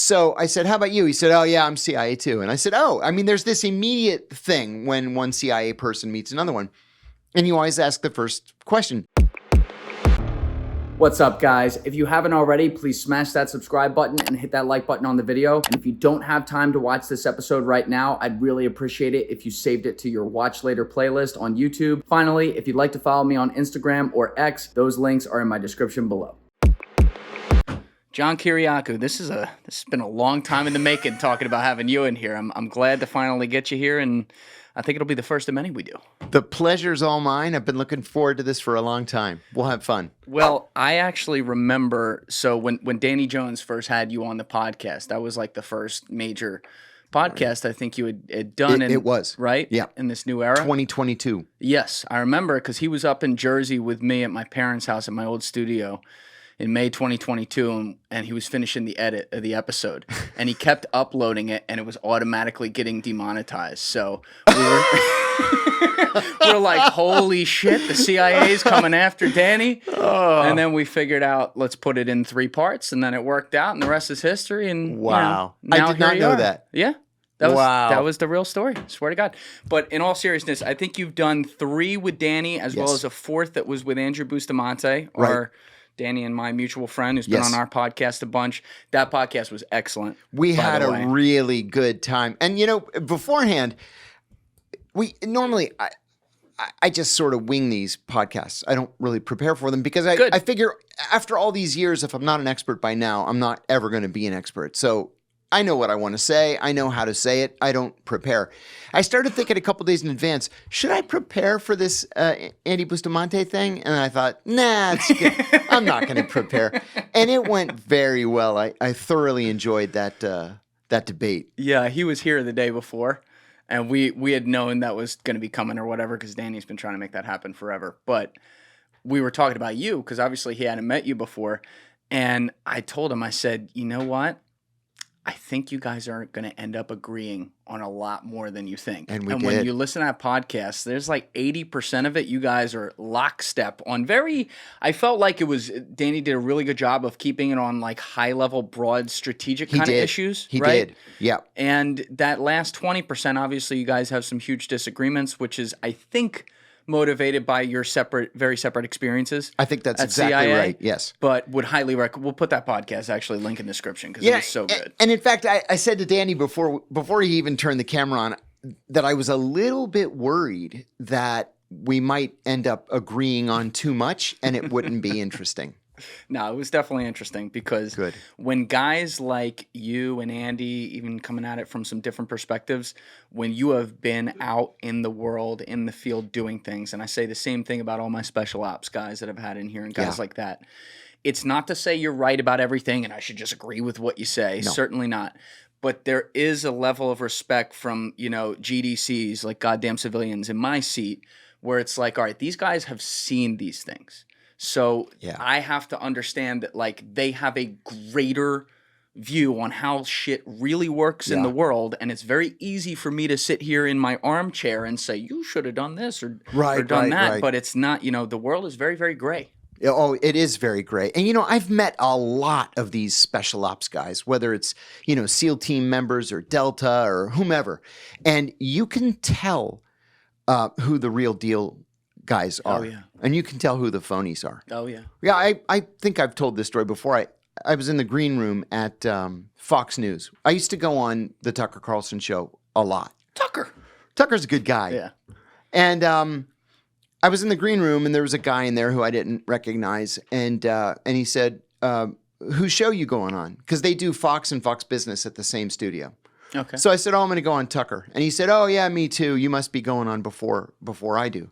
So I said, how about you? He said, oh, yeah, I'm CIA too. And I said, oh, I mean, there's this immediate thing when one CIA person meets another one. And you always ask the first question. What's up, guys? If you haven't already, please smash that subscribe button and hit that like button on the video. And if you don't have time to watch this episode right now, I'd really appreciate it if you saved it to your watch later playlist on YouTube. Finally, if you'd like to follow me on Instagram or X, those links are in my description below. John Kiriakou, this has been a long time in the making talking about having you in here. I'm glad to finally get you here, and I think it'll be the first of many we do. The pleasure's all mine. I've been looking forward to this for a long time. We'll have fun. Well, I actually remember, so when Danny Jones first had you on the podcast, that was like the first major podcast I think you had done. It was. Right? Yeah. In this new era? 2022. Yes, I remember because he was up in Jersey with me at my parents' house at my old studio in May 2022, and he was finishing the edit of the episode, and he kept uploading it, and it was automatically getting demonetized. So we're like, holy shit, the CIA's coming after Danny. Oh. And then we figured out, let's put it in 3 parts, and then it worked out, and the rest is history. And wow, now I did not know that. Yeah. That was the real story. Swear to God. But in all seriousness, I think you've done 3 with Danny, as well as a 4th that was with Andrew Bustamante, or Danny and my mutual friend who's been on our podcast a bunch. That podcast was excellent. We had a really good time. And, you know, beforehand, I just sort of wing these podcasts. I don't really prepare for them because I figure after all these years, if I'm not an expert by now, I'm not ever going to be an expert. So I know what I want to say. I know how to say it. I don't prepare. I started thinking a couple days in advance, should I prepare for this Andy Bustamante thing? And I thought, nah, it's good. I'm not going to prepare. And it went very well. I thoroughly enjoyed that debate. Yeah, he was here the day before, and we had known that was going to be coming or whatever because Danny's been trying to make that happen forever. But we were talking about you because obviously he hadn't met you before. And I told him, I said, you know what? I think you guys are going to end up agreeing on a lot more than you think. And did. When you listen to that podcast, there's like 80% of it, you guys are lockstep on I felt like Danny did a really good job of keeping it on like high level, broad, strategic kind of issues. He did. Yeah. And that last 20%, obviously you guys have some huge disagreements, which is, I think, motivated by your very separate experices. I think that's exactly CIA, right. Yes. But would highly recommend. We'll put that podcast actually link in the description because it was so good. And in fact, I said to Danny before he even turned the camera on that I was a little bit worried that we might end up agreeing on too much and it wouldn't be interesting. No, it was definitely interesting because when guys like you and Andy, even coming at it from some different perspectives, when you have been out in the world, in the field doing things, and I say the same thing about all my special ops guys that I've had in here and guys like that, it's not to say you're right about everything and I should just agree with what you say. No. Certainly not. But there is a level of respect from, GDCs, like goddamn civilians in my seat, where it's like, all right, these guys have seen these things. So I have to understand that like they have a greater view on how shit really works in the world, and it's very easy for me to sit here in my armchair and say you should have done this or done that, but it's not. The world is very, very gray. Oh, it is very gray. And, I've met a lot of these special ops guys, whether it's, SEAL team members or Delta or whomever, and you can tell who the real deal guys are. Oh, yeah. And you can tell who the phonies are. Oh, yeah. Yeah, I think I've told this story before. I was in the green room at Fox News. I used to go on the Tucker Carlson show a lot. Tucker's a good guy. Yeah. And I was in the green room, and there was a guy in there who I didn't recognize. And he said, whose show you going on? Because they do Fox and Fox Business at the same studio. Okay. So I said, I'm going to go on Tucker. And he said, oh, yeah, me too. You must be going on before I do.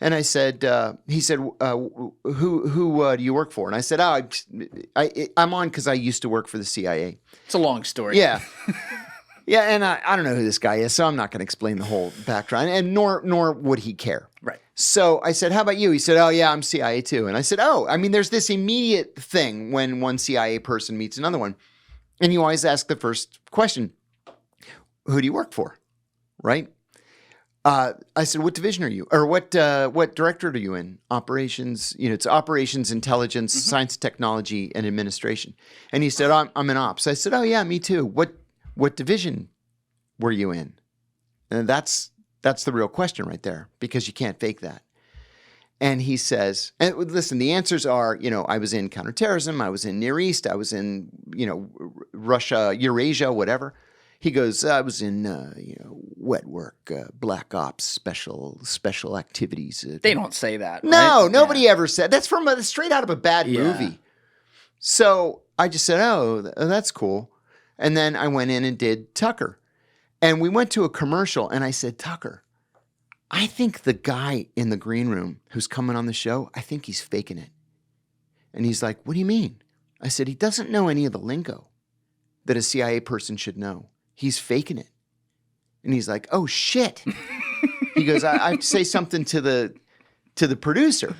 And I said, he said, who do you work for? And I said, I'm on because I used to work for the CIA. It's a long story. Yeah. Yeah, and I don't know who this guy is, so I'm not going to explain the whole background, and nor would he care. Right. So I said, how about you? He said, oh, yeah, I'm CIA too. And I said, oh, I mean, there's this immediate thing when one CIA person meets another one, and you always ask the first question, who do you work for? Right? I said, what division are you? Or what directorate are you in? Operations, it's operations, intelligence, science, technology, and administration. And he said, I'm in ops. I said, oh yeah, me too. What division were you in? And that's the real question right there, because you can't fake that. And he says, and listen, the answers are, I was in counterterrorism, I was in Near East, I was in, Russia, Eurasia, whatever. He goes, I was in, wet work, black ops, special activities. They don't say that. No, right? Nobody ever said. That's straight out of a bad movie. Yeah. So I just said, oh, that's cool. And then I went in and did Tucker. And we went to a commercial, and I said, Tucker, I think the guy in the green room who's coming on the show, I think he's faking it. And he's like, what do you mean? I said, he doesn't know any of the lingo that a CIA person should know. He's faking it. And he's like, oh, shit. He goes, I say something to the producer.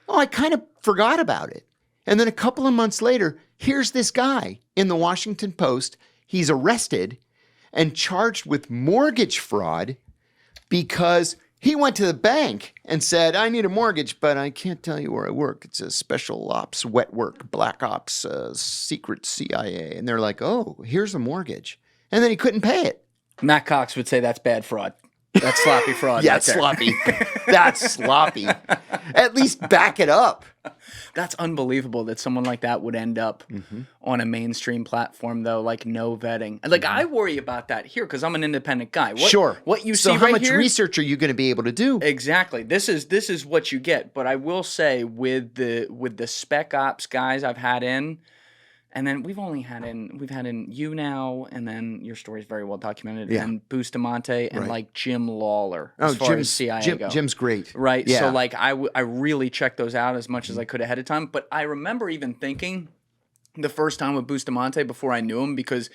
Oh, I kind of forgot about it. And then a couple of months later, here's this guy in the Washington Post. He's arrested and charged with mortgage fraud because he went to the bank and said, I need a mortgage, but I can't tell you where I work. It's a special ops, wet work, black ops, secret CIA. And they're like, oh, here's a mortgage. And then he couldn't pay it. Matt Cox would say that's bad fraud. That's sloppy fraud. Yeah, right there. Sloppy. That's sloppy. At least back it up. That's unbelievable that someone like that would end up on a mainstream platform, though, like no vetting. Like I worry about that here because I'm an independent guy. What you see right here. So how much research are you going to be able to do? Exactly. This is what you get. But I will say with the spec ops guys I've had in. And then we've had in you now, and then your story is very well documented, and Bustamante and like Jim Lawler as far as CIA go. Jim's great. Right. Yeah. So like I really checked those out as much as I could ahead of time. But I remember even thinking the first time with Bustamante before I knew him, because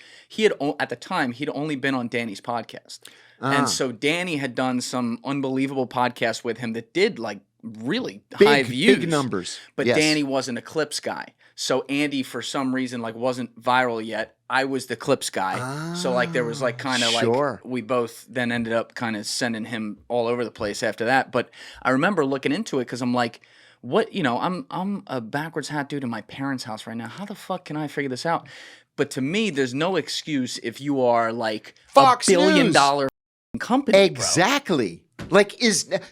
at the time he'd only been on Danny's podcast. And so Danny had done some unbelievable podcasts with him that did like really high views. Big numbers. But Danny wasn't a clips guy. So Andy, for some reason, like wasn't viral yet. I was the clips guy. So like there was like kind of like we both then ended up kind of sending him all over the place after that. But I remember looking into it because I'm like, what, I'm a backwards hat dude in my parents' house right now. How the fuck can I figure this out? But to me, there's no excuse if you are like Fox $1 billion News. Company. Exactly. Bro. Like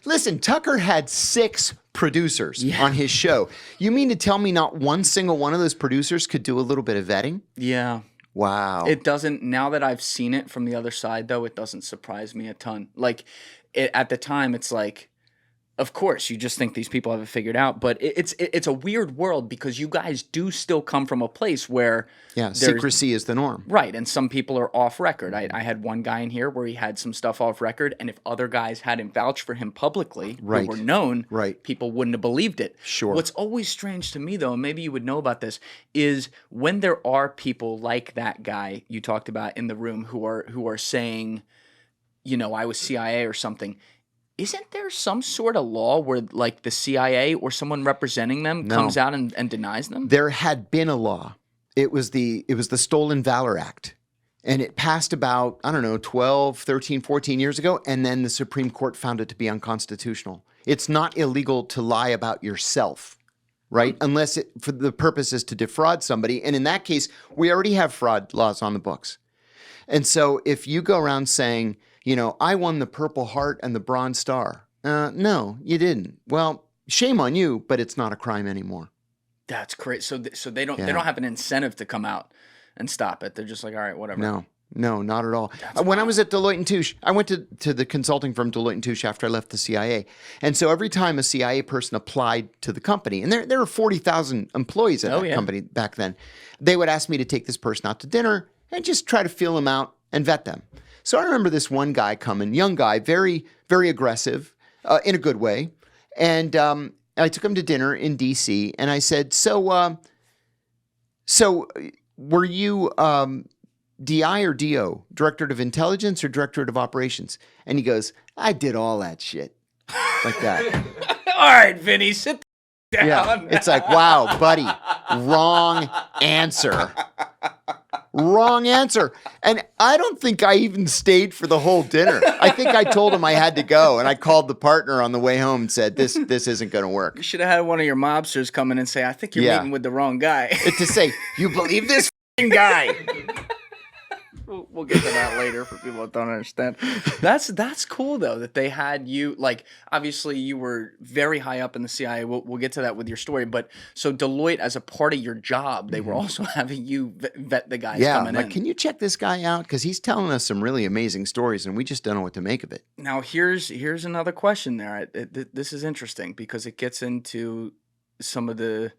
listen, Tucker had 6 producers on his show. You mean to tell me not one single one of those producers could do a little bit of vetting? Yeah. Wow. It doesn't, now that I've seen it from the other side though, it doesn't surprise me a ton. Like at the time it's like, of course, you just think these people have it figured out, but it's a weird world because you guys do still come from a place where secrecy is the norm, right? And some people are off record. I had one guy in here where he had some stuff off record, and if other guys hadn't vouched for him publicly, who were known, people wouldn't have believed it. Sure. What's always strange to me, though, and maybe you would know about this, is when there are people like that guy you talked about in the room who are saying, I was CIA or something. Isn't there some sort of law where like the CIA or someone representing them comes out and denies them? There had been a law. It was the Stolen Valor Act. And it passed about, 12, 13, 14 years ago. And then the Supreme Court found it to be unconstitutional. It's not illegal to lie about yourself, right? Unless for the purpose is to defraud somebody. And in that case, we already have fraud laws on the books. And so if you go around saying, I won the Purple Heart and the Bronze Star. No, you didn't. Well, shame on you, but it's not a crime anymore. That's crazy. So they don't have an incentive to come out and stop it. They're just like, all right, whatever. No, not at all. When I was at Deloitte & Touche, I went to the consulting firm Deloitte & Touche after I left the CIA. And so every time a CIA person applied to the company, and there were 40,000 employees at that company back then, they would ask me to take this person out to dinner and just try to feel them out and vet them. So I remember this one guy coming, young guy, very, very aggressive, in a good way. And I took him to dinner in D.C. and I said, so were you DI or DO, Directorate of Intelligence or Directorate of Operations? And he goes, I did all that shit. Like that. All right, Vinny, sit down. Yeah. It's like, wow, buddy, wrong answer. wrong answer. And I don't think I even stayed for the whole dinner. I think I told him I had to go, and I called the partner on the way home and said, this isn't going to work. You should have had one of your mobsters come in and say, I think you're meeting with the wrong guy. To say, you believe this guy? We'll get to that later for people that don't understand. That's cool though that they had you, like, obviously you were very high up in the CIA. We'll get to that with your story, but so Deloitte, as a part of your job, they were also having you vet the guys coming in. Can you check this guy out, because he's telling us some really amazing stories and we just don't know what to make of it. Now here's another question there. This is interesting because it gets into some of the,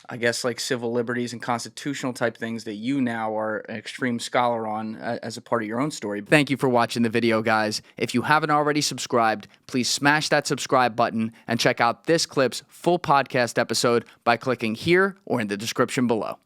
I guess, like civil liberties and constitutional type things that you now are an extreme scholar on as a part of your own story. Thank you for watching the video, guys. If you haven't already subscribed, please smash that subscribe button and check out this clip's full podcast episode by clicking here or in the description below.